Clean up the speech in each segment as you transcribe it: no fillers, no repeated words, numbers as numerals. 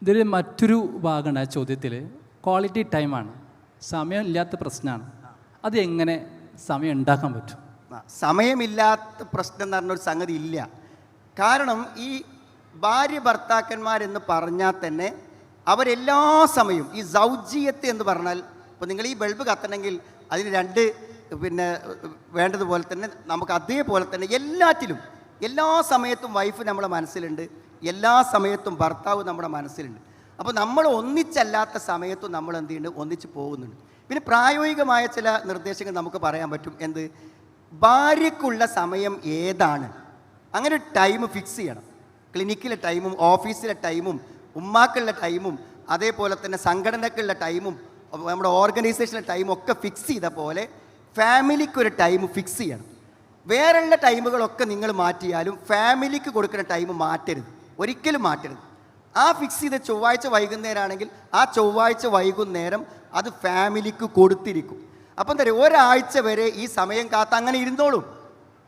ഇതിൽ മറ്റൊരു ഭാഗമാണ് ആ ചോദ്യത്തിൽ, ക്വാളിറ്റി ടൈമാണ്. സമയം ഇല്ലാത്ത പ്രശ്നമാണ്. അത് എങ്ങനെ സമയം ഉണ്ടാക്കാൻ പറ്റും? സമയമില്ലാത്ത പ്രശ്നം എന്ന് പറഞ്ഞൊരു സംഗതി ഇല്ല. കാരണം ഈ ഭാര്യ ഭർത്താക്കന്മാരെന്ന് പറഞ്ഞാൽ തന്നെ അവരെല്ലാ സമയവും ഈ സൗജീയത്തെ എന്ന് പറഞ്ഞാൽ, ഇപ്പോൾ നിങ്ങൾ ഈ ബൾബ് കത്തണമെങ്കിൽ അതിന് രണ്ട് വേണ്ടതുപോലെ തന്നെ നമുക്ക് അതേപോലെ തന്നെ എല്ലാറ്റിലും എല്ലാ സമയത്തും വൈഫ് നമ്മുടെ മനസ്സിലുണ്ട്, എല്ലാ സമയത്തും ഭർത്താവ് നമ്മുടെ മനസ്സിലുണ്ട്. അപ്പോൾ നമ്മൾ ഒന്നിച്ചല്ലാത്ത സമയത്തും നമ്മൾ എന്ത് ചെയ്യുന്നുണ്ട്, ഒന്നിച്ച് പോകുന്നുണ്ട്. പിന്നെ പ്രായോഗികമായ ചില നിർദ്ദേശങ്ങൾ നമുക്ക് പറയാൻ പറ്റും. എന്ത്, ഭാര്യയ്ക്കുള്ള സമയം ഏതാണ്, അങ്ങനെ ഒരു ടൈം ഫിക്സ് ചെയ്യണം. ക്ലിനിക്കിലെ ടൈമും ഓഫീസിലെ ടൈമും ഉമ്മാക്കുള്ള ടൈമും അതേപോലെ തന്നെ സംഘടനക്കുള്ള ടൈമും നമ്മുടെ ഓർഗനൈസേഷനിലെ ടൈമും ഒക്കെ ഫിക്സ് ചെയ്ത പോലെ ഫാമിലിക്കൊരു ടൈം ഫിക്സ് ചെയ്യണം. വേറെയുള്ള ടൈമുകളൊക്കെ നിങ്ങൾ മാറ്റിയാലും ഫാമിലിക്ക് കൊടുക്കുന്ന ടൈം മാറ്റരുത്, ഒരിക്കലും മാറ്റരുത്. ആ ഫിക്സ് ചെയ്ത ചൊവ്വാഴ്ച വൈകുന്നേരമാണെങ്കിൽ ആ ചൊവ്വാഴ്ച വൈകുന്നേരം അത് ഫാമിലിക്ക് കൊടുത്തിരിക്കും. അപ്പം എന്താ പറയുക, ഒരാഴ്ച വരെ ഈ സമയം കാത്ത് അങ്ങനെ ഇരുന്നോളും.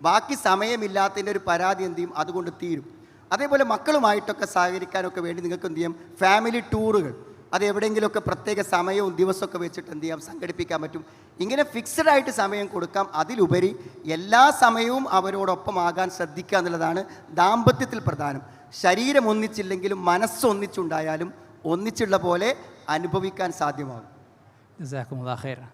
ബാക്കി സമയമില്ലാത്തതിൻ്റെ ഒരു പരാതി എന്ത് ചെയ്യും, അതുകൊണ്ട് തീരും. അതേപോലെ മക്കളുമായിട്ടൊക്കെ സഹകരിക്കാനൊക്കെ വേണ്ടി നിങ്ങൾക്ക് എന്ത് ചെയ്യാം, ഫാമിലി ടൂറുകൾ അത് എവിടെയെങ്കിലുമൊക്കെ പ്രത്യേക സമയവും ദിവസമൊക്കെ വെച്ചിട്ട് എന്ത് ചെയ്യാം, സംഘടിപ്പിക്കാൻ പറ്റും. ഇങ്ങനെ ഫിക്സഡ് ആയിട്ട് സമയം കൊടുക്കാം. അതിലുപരി എല്ലാ സമയവും അവരോടൊപ്പം ആകാൻ ശ്രദ്ധിക്കുക എന്നുള്ളതാണ് ദാമ്പത്യത്തിൽ പ്രധാനം. ശരീരം ഒന്നിച്ചില്ലെങ്കിലും മനസ്സൊന്നിച്ചുണ്ടായാലും ഒന്നിച്ചുള്ള പോലെ അനുഭവിക്കാൻ സാധ്യമാകും. ജസാക്കുമുല്ലാഹ് ഖൈറൻ.